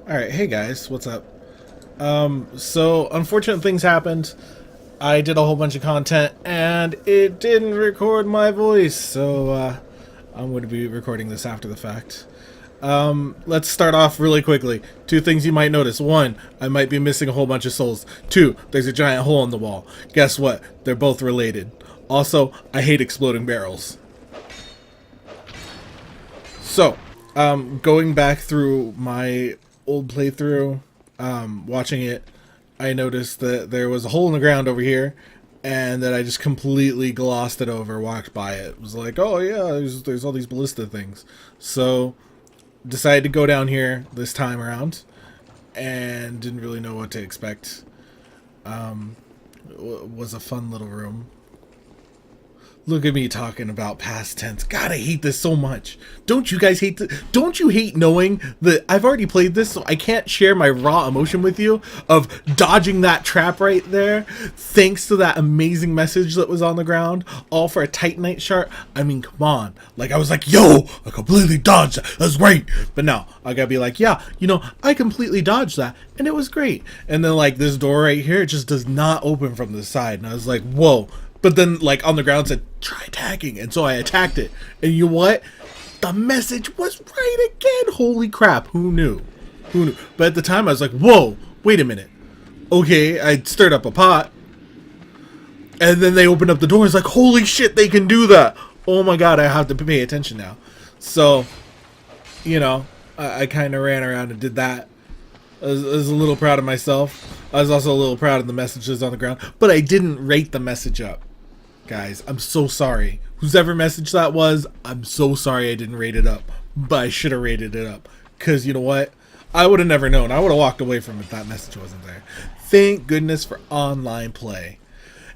Alright, hey guys, what's up? So unfortunate things happened. I did a whole bunch of content and it didn't record my voice, so I'm going to be recording this after the fact. Let's start off really quickly. Two things you might notice. One, I might be missing a whole bunch of souls. Two, there's a giant hole in the wall. Guess what? They're both related. Also, I hate exploding barrels. So, going back through my old playthrough, watching it, I noticed that there was a hole in the ground over here, and that I just completely glossed it over, walked by it. It was like, oh yeah, there's all these ballista things. So, decided to go down here this time around, and didn't really know what to expect. It was a fun little room. Look at me talking about past tense. God, I hate this so much. Don't you guys hate this? Don't you hate knowing that I've already played this, so I can't share my raw emotion with you of dodging that trap right there, thanks to that amazing message that was on the ground, all for a Titanite shard? I mean, come on. Like, I was like, yo, I completely dodged that. That's great. But now, I gotta be like, yeah, I completely dodged that, and it was great. And then, like, this door right here, it just does not open from the side. And I was like, whoa. But then, like, on the ground said, try attacking. And so I attacked it. And you know what? The message was right again. Holy crap. Who knew? Who knew? But at the time, I was like, whoa, wait a minute. Okay, I stirred up a pot. And then they opened up the door. It's like, holy shit, they can do that. Oh my god, I have to pay attention now. So, I kind of ran around and did that. I was a little proud of myself. I was also a little proud of the messages on the ground. But I didn't rate the message up. Guys, I'm so sorry. Whoever message that was, I'm so sorry I didn't rate it up. But I should have rated it up. Because you know what? I would have never known. I would have walked away from it if that message wasn't there. Thank goodness for online play.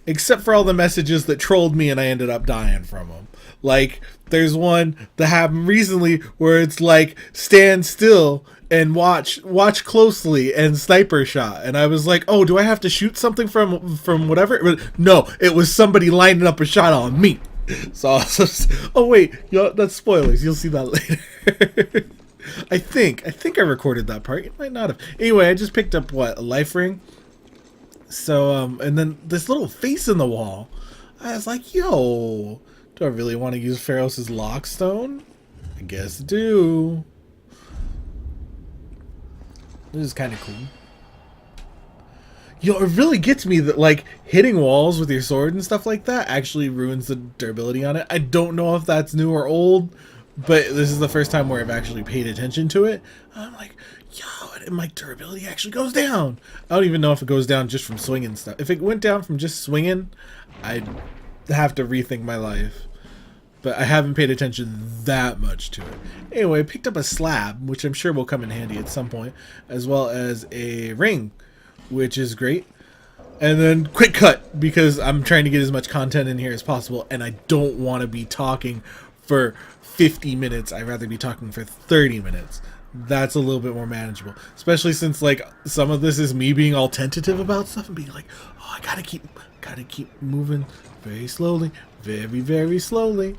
Except for all the messages that trolled me and I ended up dying from them. Like, there's one that happened recently where it's like, stand still and watch closely and sniper shot. And I was like, oh, do I have to shoot something from whatever? But no, it was somebody lining up a shot on me. So, oh wait, that's spoilers. You'll see that later. I think I recorded that part. You might not have. Anyway, I just picked up a life ring. So, and then this little face in the wall. I was like, yo, do I really want to use Pharos' lockstone? I guess I do. This is kind of cool. It really gets me that, like, hitting walls with your sword and stuff like that actually ruins the durability on it. I don't know if that's new or old, but this is the first time where I've actually paid attention to it. I'm like, yo, and my durability actually goes down. I don't even know if it goes down just from swinging stuff. If it went down from just swinging, I'd have to rethink my life. But I haven't paid attention that much to it. Anyway, I picked up a slab, which I'm sure will come in handy at some point, as well as a ring, which is great. And then quick cut, because I'm trying to get as much content in here as possible, and I don't want to be talking for 50 minutes. I'd rather be talking for 30 minutes. That's a little bit more manageable, especially since, like, some of this is me being all tentative about stuff and being like, oh, I gotta keep moving very slowly, very, very slowly.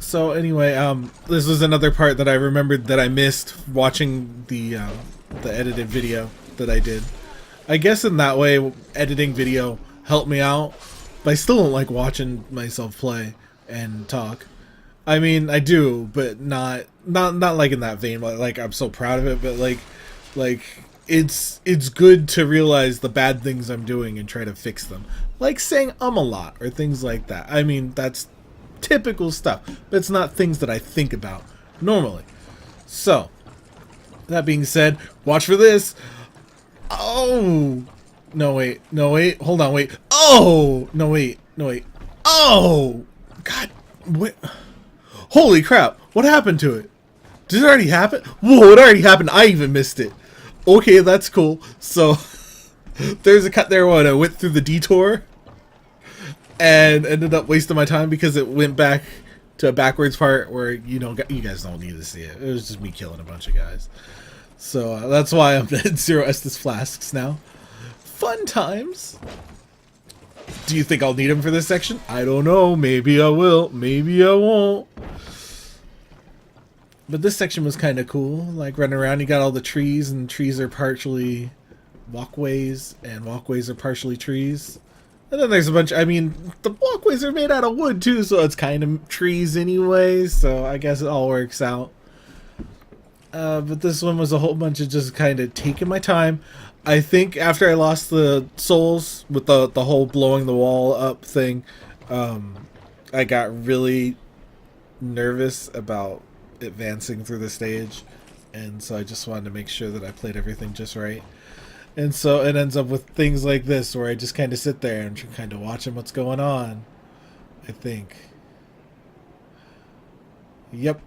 So anyway, this was another part that I remembered that I missed watching the edited video that I did. I guess in that way, editing video helped me out, but I still don't like watching myself play and talk. I mean, I do, but not like in that vein. Like, I'm so proud of it, but like it's good to realize the bad things I'm doing and try to fix them. Like saying a lot or things like that. I mean, that's typical stuff, but it's not things that I think about normally. So, that being said, watch for this. Oh, no wait, hold on, wait. Oh, no wait. Oh, God, what? Holy crap, what happened to it? Did it already happen? Whoa, it already happened. I even missed it. Okay, that's cool. So, there's a cut there when I went through the detour and ended up wasting my time because it went back to a backwards part where, you guys don't need to see it. It was just me killing a bunch of guys. So, that's why I'm at 0 Estus flasks now. Fun times. Do you think I'll need them for this section? I don't know. Maybe I will. Maybe I won't. But this section was kind of cool. Like running around, you got all the trees, and trees are partially walkways, and walkways are partially trees. And then there's a bunch. I mean, the walkways are made out of wood too, so it's kind of trees anyway. So I guess it all works out. But this one was a whole bunch of just kind of taking my time. I think after I lost the souls with the whole blowing the wall up thing, I got really nervous about advancing through the stage, and so I just wanted to make sure that I played everything just right. And so it ends up with things like this where I just kind of sit there and kind of watching what's going on. I think. Yep.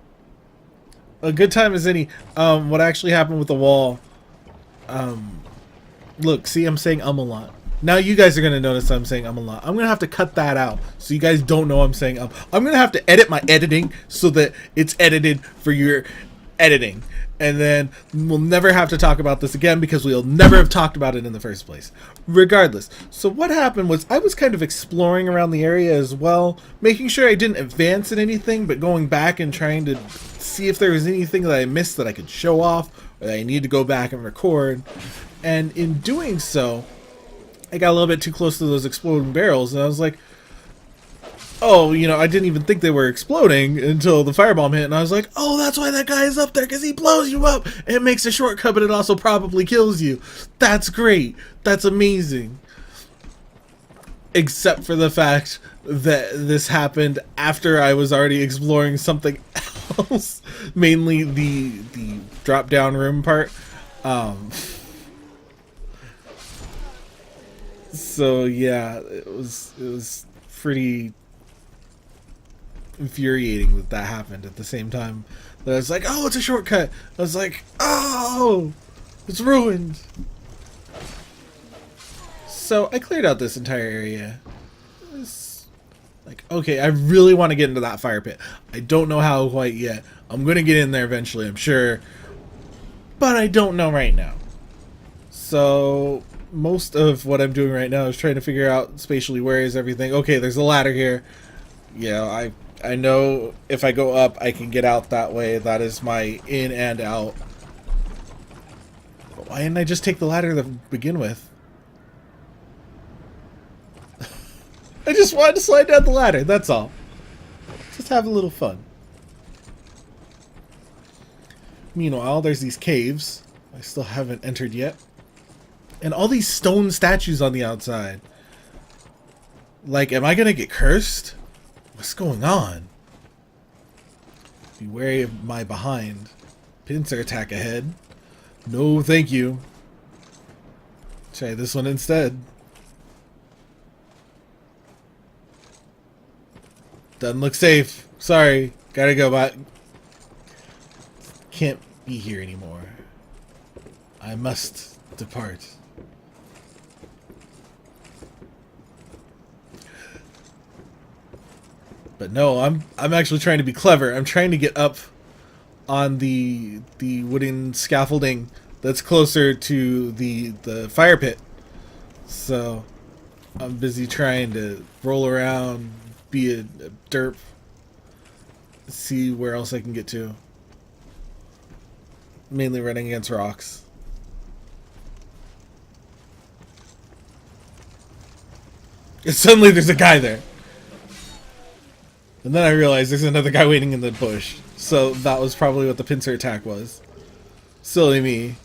A good time as any. What actually happened with the wall. Look, see, I'm saying a lot. Now you guys are going to notice I'm saying a lot. I'm going to have to cut that out so you guys don't know I'm saying I'm going to have to edit my editing so that it's edited for your editing. And then we'll never have to talk about this again because we'll never have talked about it in the first place. Regardless. So what happened was I was kind of exploring around the area as well, making sure I didn't advance in anything, but going back and trying to see if there was anything that I missed that I could show off or that I need to go back and record. And in doing so, I got a little bit too close to those exploding barrels, and I was like, oh, you know, I didn't even think they were exploding until the firebomb hit, and I was like, oh, that's why that guy is up there, because he blows you up, and it makes a shortcut, but it also probably kills you. That's great. That's amazing. Except for the fact that this happened after I was already exploring something else, mainly the drop-down room part. So yeah, it was pretty infuriating that happened at the same time. That I was like, oh, it's a shortcut. I was like, oh, it's ruined. So I cleared out this entire area. It was like, okay, I really want to get into that fire pit. I don't know how quite yet. I'm going to get in there eventually, I'm sure. But I don't know right now. So most of what I'm doing right now is trying to figure out spatially where is everything. Okay, there's a ladder here. Yeah, I know if I go up, I can get out that way. That is my in and out. But why didn't I just take the ladder to begin with? I just wanted to slide down the ladder, that's all. Just have a little fun. Meanwhile, there's these caves I still haven't entered yet. And all these stone statues on the outside. Like, am I gonna get cursed? What's going on? Be wary of my behind. Pincer attack ahead. No, thank you. Try this one instead. Doesn't look safe. Sorry. Gotta go back. Can't be here anymore. I must depart. But no, I'm actually trying to be clever. I'm trying to get up on the wooden scaffolding that's closer to the fire pit. So I'm busy trying to roll around, be a derp, see where else I can get to. Mainly running against rocks. And suddenly there's a guy there. And then I realized there's another guy waiting in the bush. So that was probably what the pincer attack was. Silly me.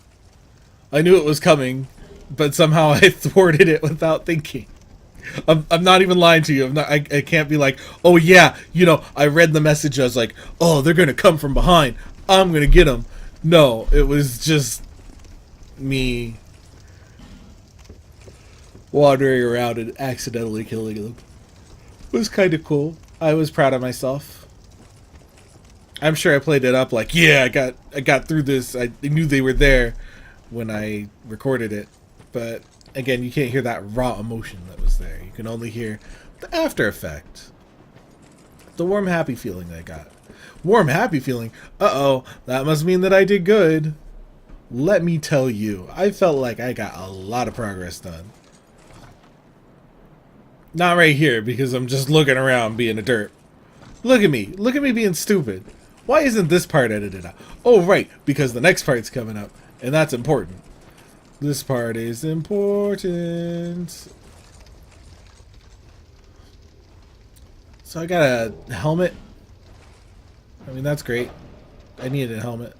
I knew it was coming, but somehow I thwarted it without thinking. I'm not even lying to you. I can't be like, oh yeah, you know, I read the message. I was like, oh, they're going to come from behind. I'm going to get them. No, it was just me wandering around and accidentally killing them. It was kind of cool. I was proud of myself. I'm sure I played it up like, yeah, I got through this. I knew they were there when I recorded it. But again, you can't hear that raw emotion that was there. You can only hear the after effect. The warm, happy feeling I got. Warm, happy feeling? Uh-oh, that must mean that I did good. Let me tell you, I felt like I got a lot of progress done. Not right here, because I'm just looking around being a derp. Look at me being stupid. Why isn't this part edited out? Oh, right, because the next part's coming up, and that's important. This part is important. So I got a helmet. I mean, that's great. I needed a helmet.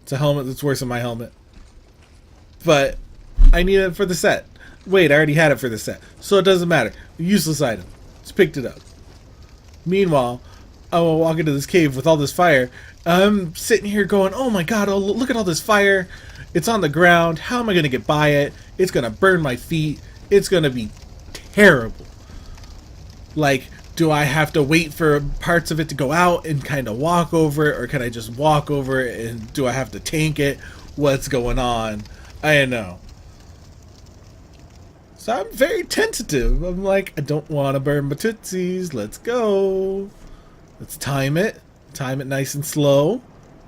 It's a helmet that's worse than my helmet. But I need it for the set. Wait, I already had it for the set. So it doesn't matter. Useless item. Just picked it up. Meanwhile, I will walk into this cave with all this fire. I'm sitting here going, oh my god, oh, look at all this fire. It's on the ground. How am I going to get by it? It's going to burn my feet. It's going to be terrible. Like, do I have to wait for parts of it to go out and kind of walk over it? Or can I just walk over it? And do I have to tank it? What's going on? I don't know. So I'm very tentative. I'm like, I don't want to burn my tootsies. Let's go. Let's time it. Time it nice and slow.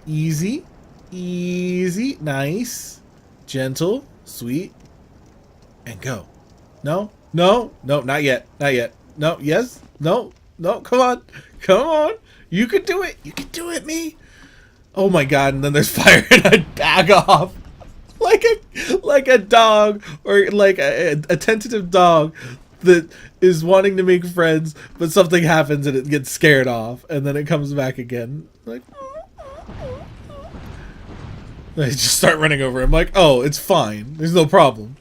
Easy. Easy. Nice. Gentle. Sweet. And go. No. No. No. Not yet. Not yet. No. Yes. No. No. Come on. Come on. You can do it. You can do it, me. Oh my god. And then there's fire and I back off. Like a dog, or like a tentative dog that is wanting to make friends, but something happens and it gets scared off, and then it comes back again. Like, I just start running over him. Like, oh, it's fine. There's no problem.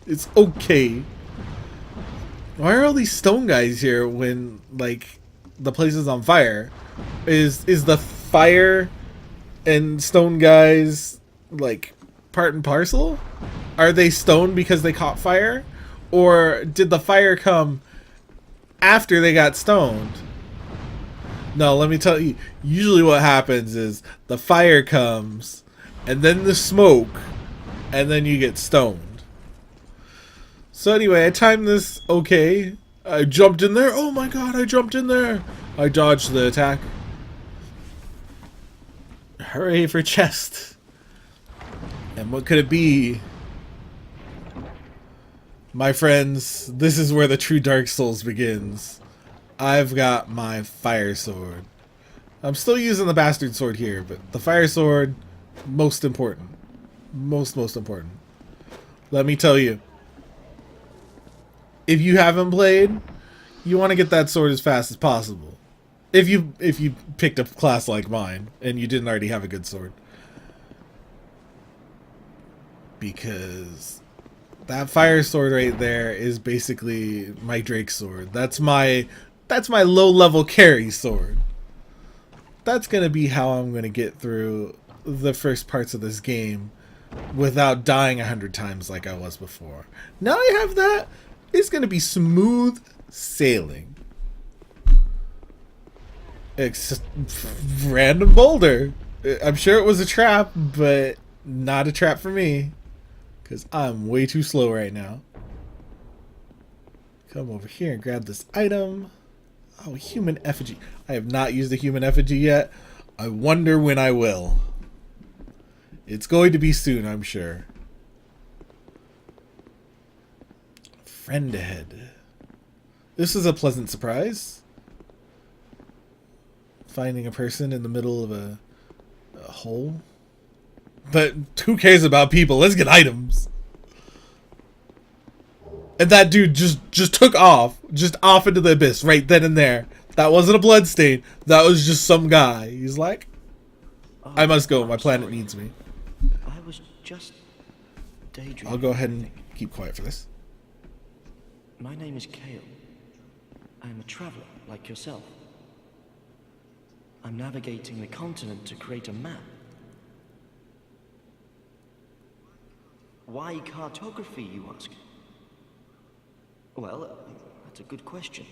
It's okay. Why are all these stone guys here when like the place is on fire? Is the fire and stone guys like part and parcel? Are they stoned because they caught fire? Or did the fire come after they got stoned? No, let me tell you, usually what happens is the fire comes and then the smoke and then you get stoned. So anyway, I timed this okay. I jumped in there. Oh my god, I jumped in there. I dodged the attack. Hooray for chest. And what could it be? My friends, this is where the true Dark Souls begins. I've got my fire sword. I'm still using the bastard sword here, but the fire sword, most important. Most important. Let me tell you. If you haven't played, you want to get that sword as fast as possible. If you picked a class like mine and you didn't already have a good sword. Because that fire sword right there is basically my Drake sword. That's my low-level carry sword. That's gonna be how I'm gonna get through the first parts of this game without dying 100 times like I was before. Now I have that, it's gonna be smooth sailing. Random boulder. I'm sure it was a trap, but not a trap for me. Because I'm way too slow right now. Come over here and grab this item. Oh, human effigy. I have not used the human effigy yet. I wonder when I will. It's going to be soon, I'm sure. Friend ahead. This is a pleasant surprise. Finding a person in the middle of a hole. But who cares about people? Let's get items. And that dude just took off. Just off into the abyss right then and there. That wasn't a bloodstain. That was just some guy. He's like, I must go. My planet needs me. I was just daydreaming. I'll go ahead and keep quiet for this. My name is Kale. I am a traveler like yourself. I'm navigating the continent to create a map. Why cartography, you ask? Well, that's a good question.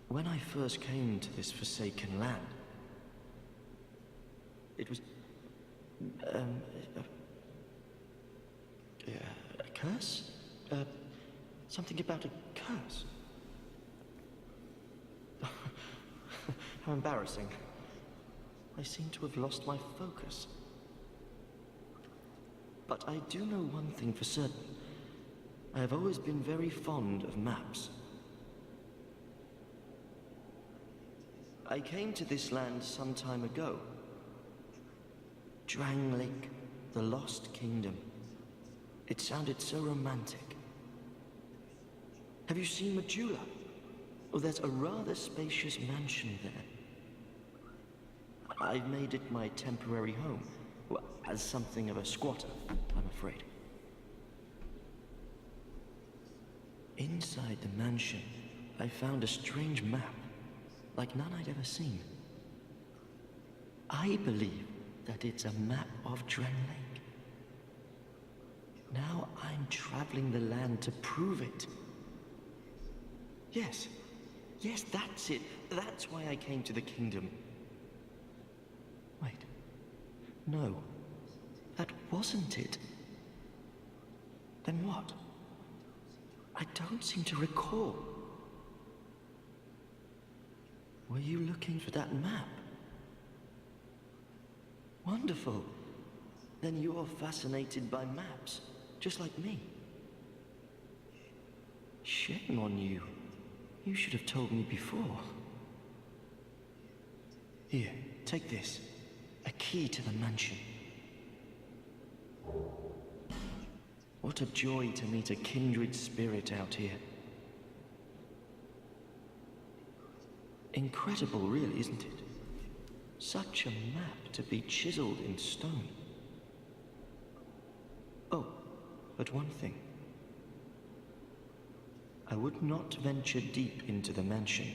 When I first came to this forsaken land, it was a curse? Something about a curse. How embarrassing. I seem to have lost my focus. But I do know one thing for certain. I have always been very fond of maps. I came to this land some time ago. Drangleic, the Lost Kingdom. It sounded so romantic. Have you seen Majula? Oh, there's a rather spacious mansion there. I've made it my temporary home. Well, as something of a squatter, I'm afraid. Inside the mansion, I found a strange map, like none I'd ever seen. I believe that it's a map of Drangleic. Now I'm traveling the land to prove it. Yes, that's it. That's why I came to the kingdom. Wait. No. That wasn't it. Then what? I don't seem to recall. Were you looking for that map? Wonderful. Then you're fascinated by maps, just like me. Shame on you. You should have told me before. Here, take this. A key to the mansion. What a joy to meet a kindred spirit out here. Incredible, really, isn't it? Such a map to be chiseled in stone. Oh, but one thing. I would not venture deep into the mansion.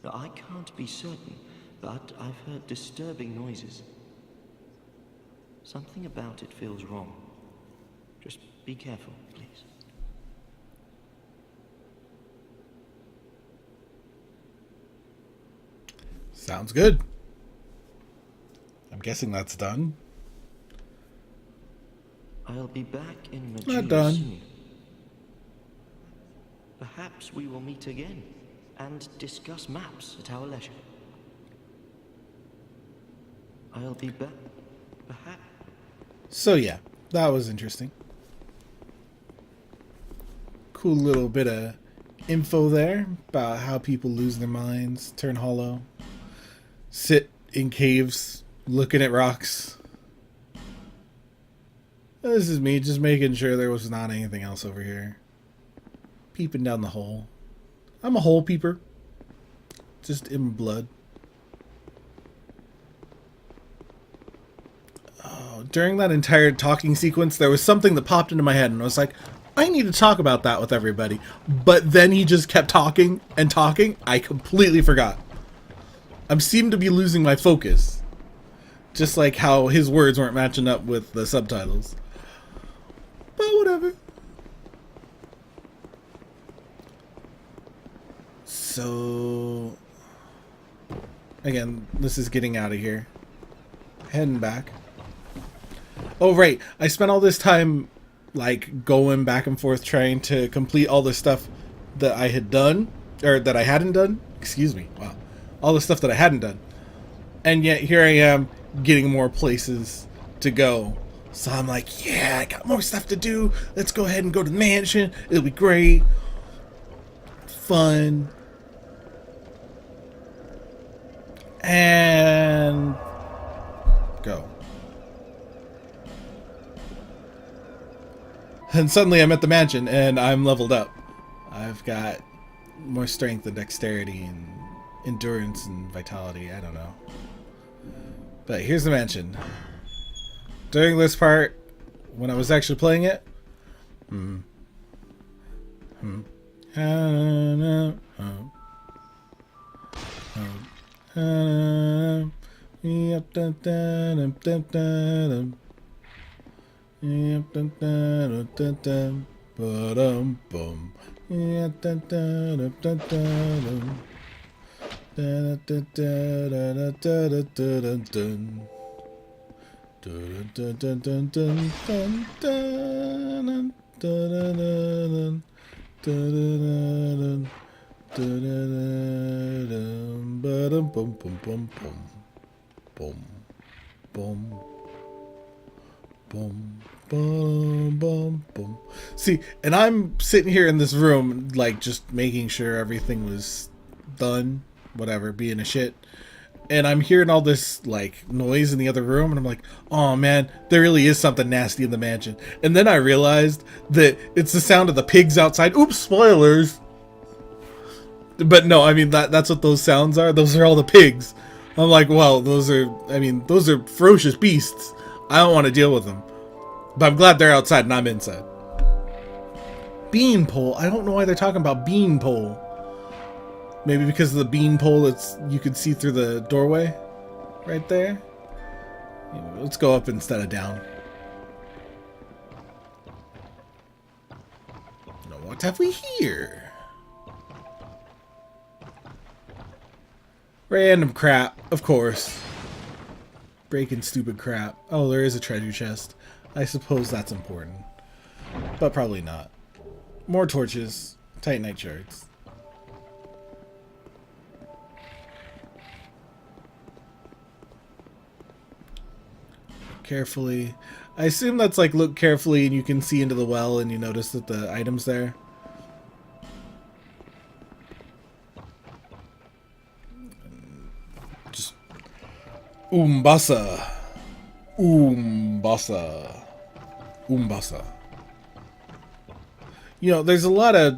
Now, I can't be certain, but I've heard disturbing noises. Something about it feels wrong. Just be careful, please. Sounds good. I'm guessing that's done. I'll be back in Not Majula done. soon. Perhaps we will meet again and discuss maps at our leisure. I'll be back. Perhaps. So yeah, that was interesting. Cool little bit of info there about how people lose their minds, turn hollow, sit in caves, looking at rocks. This is me just making sure there was not anything else over here. Peeping down the hole. I'm a hole peeper. Just in blood. Oh, during that entire talking sequence, there was something that popped into my head, and I was like, I need to talk about that with everybody. But then he just kept talking and talking. I completely forgot. I seem to be losing my focus. Just like how his words weren't matching up with the subtitles. But whatever. So, again, this is getting out of here. Heading back. Oh, right. I spent all this time, like, going back and forth trying to complete all the stuff that I had done, or that I hadn't done. Excuse me. Wow. All the stuff that I hadn't done. And yet, here I am, getting more places to go. So I'm like, yeah, I got more stuff to do. Let's go ahead and go to the mansion. It'll be great. Fun. And go. And suddenly I'm at the mansion and I'm leveled up. I've got more strength and dexterity and endurance and vitality. I don't know. But here's the mansion. During this part, when I was actually playing it, See, and I'm sitting here in this room, like, just making sure everything was done. whatever, being a shit. And I'm hearing all this like noise in the other room, and I'm like, oh man, there really is something nasty in the mansion. And then I realized that it's the sound of the pigs outside. Oops, spoilers. But no, I mean that's what those sounds are. Those are all the pigs. I'm like, well, those are ferocious beasts. I don't want to deal with them. But I'm glad they're outside and I'm inside. Beanpole. I don't know why they're talking about beanpole. Maybe because of the beanpole, you could see through the doorway right there. Let's go up instead of down. Now, what have we here? Random crap, of course. Breaking stupid crap. Oh, there is a treasure chest. I suppose that's important. But probably not. More torches. Titanite shards. Carefully. I assume that's like look carefully and you can see into the well and you notice that the item's there. Just Umbasa. Umbasa. Umbasa. You know, there's a lot of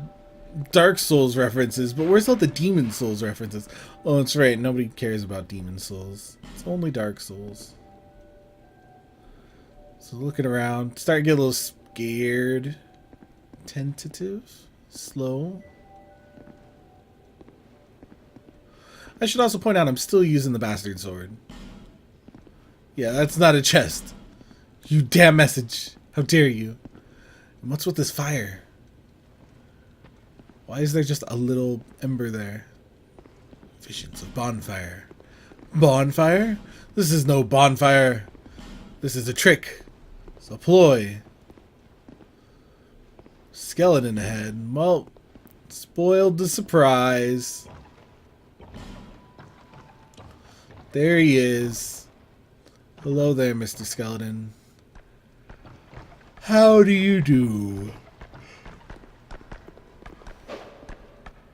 Dark Souls references, but where's all the Demon Souls references? Oh, that's right. Nobody cares about Demon Souls. It's only Dark Souls. So looking around, starting to get a little scared. Tentative. Slow. I should also point out I'm still using the bastard sword. Yeah, that's not a chest. You damn message. How dare you? And what's with this fire? Why is there just a little ember there? Visions of bonfire. Bonfire? This is no bonfire. This is a trick. It's a ploy. Skeleton ahead. Well, spoiled the surprise. There he is. Hello there, Mr. Skeleton. How do you do?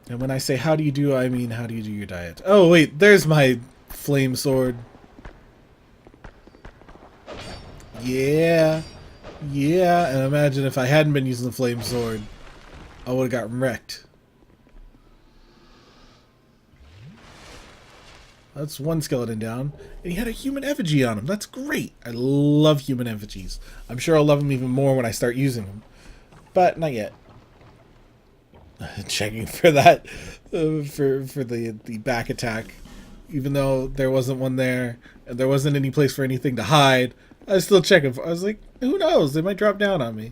And when I say how do you do, I mean how do you do your diet? Oh wait, there's my flame sword. Yeah. Yeah, and imagine if I hadn't been using the flame sword, I would have gotten wrecked. That's one skeleton down. And he had a human effigy on him. That's great. I love human effigies. I'm sure I'll love them even more when I start using them. But not yet. Checking for that. For the back attack. Even though there wasn't one there. And there wasn't any place for anything to hide. I was still checking. I was like, who knows? They might drop down on me.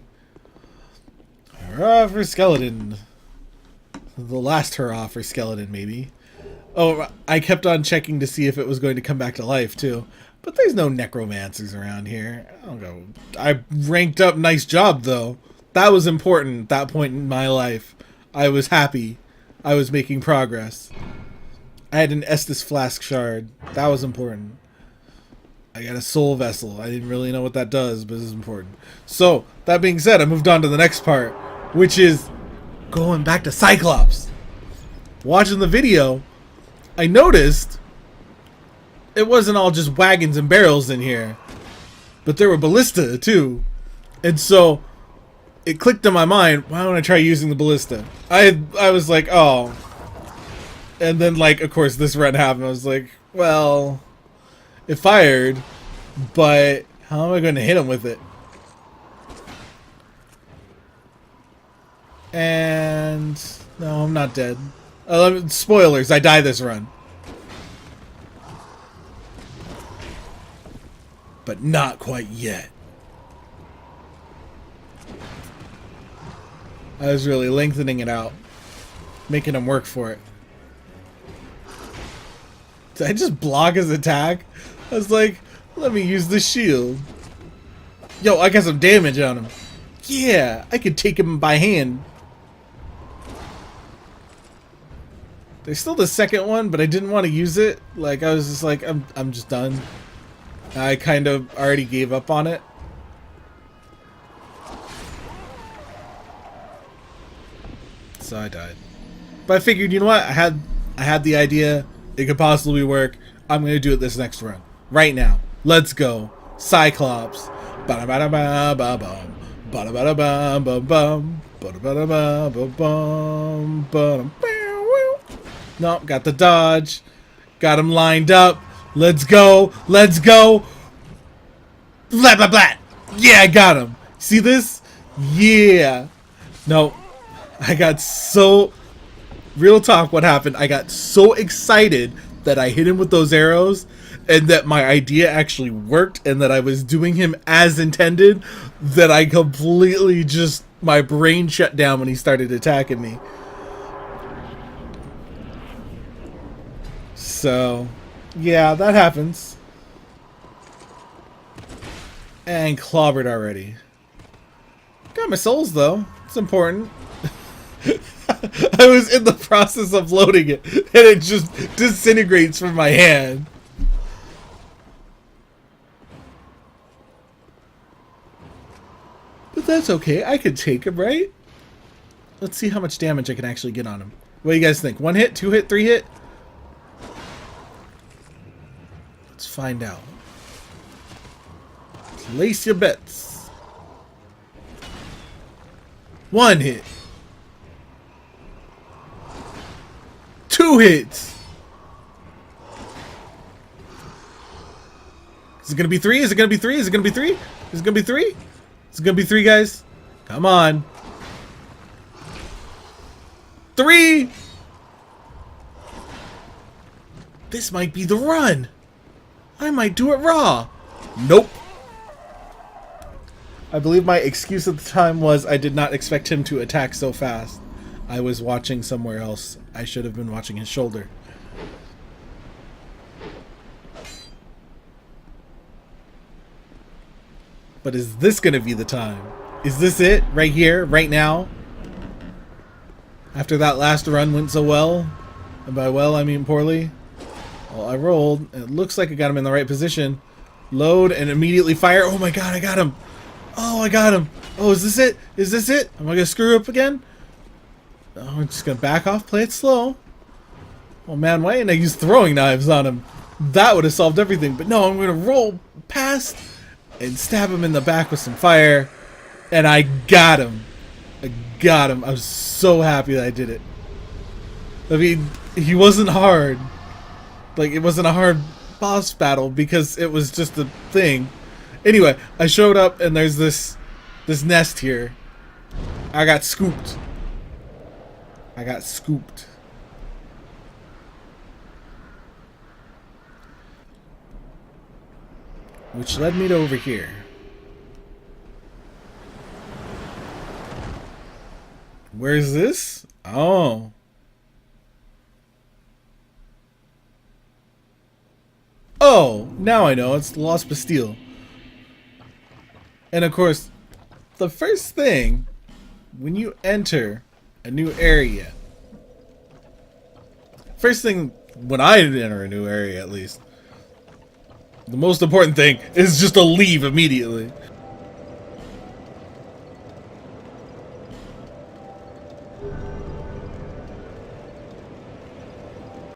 Hurrah for skeleton. The last hurrah for skeleton, maybe. Oh, I kept on checking to see if it was going to come back to life, too. But there's no necromancers around here. I ranked up. Nice job, though. That was important at that point in my life. I was happy. I was making progress. I had an Estus flask shard. That was important. I got a soul vessel. I didn't really know what that does, but it's important. So, that being said, I moved on to the next part, which is going back to Cyclops. Watching the video, I noticed it wasn't all just wagons and barrels in here, but there were ballista too. And so it clicked in my mind, why don't I try using the ballista? I was like, oh. And then, like, of course, this run happened. I was like, well, it fired, but how am I going to hit him with it? And no, I'm not dead. Spoilers, I die this run. But not quite yet. I was really lengthening it out. Making him work for it. Did I just block his attack? I was like, let me use the shield. Yo, I got some damage on him. Yeah, I could take him by hand. There's still the second one, but I didn't want to use it. Like, I was just like, I'm just done. I kind of already gave up on it. So I died. But I figured, you know what? I had the idea. It could possibly work. I'm going to do it this next run. Right now. Let's go. Cyclops. Ba-da-ba-da-ba-ba-bum. Ba-da-ba-da-ba-ba-bum. Ba-da-ba-da-ba-ba-bum. Nope, got the dodge. Got him lined up. Let's go. Let's go. Blah, blah, blah. Yeah, I got him. See this? Yeah. No. I got so... Real talk, what happened? I got so excited that I hit him with those arrows and that my idea actually worked and that I was doing him as intended that I completely just... My brain shut down when he started attacking me. So, yeah, that happens. And clobbered already. Got my souls, though. It's important. I was in the process of loading it, and it just disintegrates from my hand. But that's okay. I could take him, right? Let's see how much damage I can actually get on him. What do you guys think? 1 hit? 2 hit? 3 hit? Let's find out. Place your bets. 1 hit. 2 hits. Is it gonna be 3? Is it gonna be 3? Is it gonna be 3? Is it gonna be 3? Is it gonna be 3, guys? Come on. 3. This might be the run. I might do it raw. Nope. I believe my excuse at the time was I did not expect him to attack so fast. I was watching somewhere else. I should have been watching his shoulder. But is this going to be the time? Is this it? Right here? Right now? After that last run went so well? And by well, I mean poorly. Well, I rolled. And it looks like I got him in the right position. Load and immediately fire. Oh my god, I got him. Oh, I got him. Oh, is this it? Is this it? Am I going to screw up again? Oh, I'm just going to back off, play it slow. Oh man, why didn't I use throwing knives on him? That would have solved everything. But no, I'm going to roll past and stab him in the back with some fire. And I got him. I got him. I was so happy that I did it. I mean, he wasn't hard. Like, it wasn't a hard boss battle because it was just a thing. Anyway, I showed up and there's this nest here. I got scooped. I got scooped. Which led me to over here. Where's this? Oh. Oh, now I know. It's the Lost Bastille. And of course, the first thing when you enter a new area, first thing when I enter a new area at least, the most important thing is just to leave immediately.